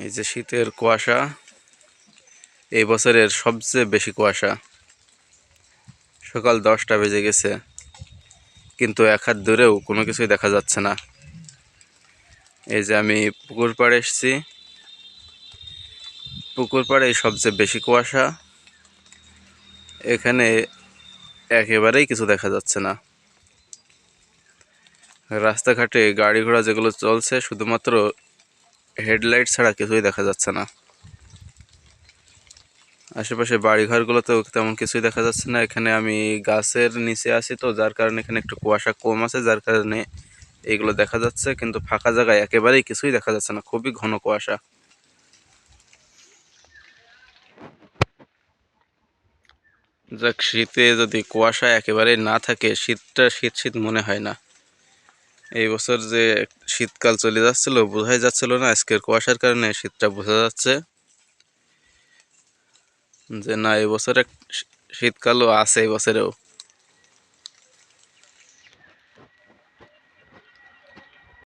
এই যে শীতের কুয়াশা, এই বছরের সবচেয়ে বেশি কুয়াশা। সকাল 10টা বেজে গেছে, কিন্তু এক হাত দূরেও কোনো কিছুই দেখা যাচ্ছে না। এই যে আমি পুকুর পাড়ে এসেছি, পুকুর পাড়ে সবচেয়ে বেশি কুয়াশা। এখানে একেবারেই কিছু দেখা যাচ্ছে না। রাস্তাঘাটে গাড়ি ঘোড়া যেগুলো চলছে, শুধুমাত্র হেডলাইট ছাড়া কিছুই দেখা যাচ্ছে না। আশেপাশে বাড়িঘরগুলোতেও তেমন কিছুই দেখা যাচ্ছে না। এখানে আমি গাছের নিচে আছি, তো যার কারণে এখানে একটু কুয়াশা কম আছে, যার কারণে এইগুলো দেখা যাচ্ছে। কিন্তু ফাঁকা জায়গায় একেবারেই কিছুই দেখা যাচ্ছে না, খুবই ঘন কুয়াশা। যাক, শীতে যদি কুয়াশা একেবারেই না থাকে, শীতটা শীত শীত মনে হয় না। এই বছর যে শীতকাল চলে যাচ্ছিল, বোঝাই যাচ্ছিল না। আজকের কুয়াশার কারণে শীতটা বোঝা যাচ্ছে যে না, এই বছর এক শীতকালও আছে এই বছরেও।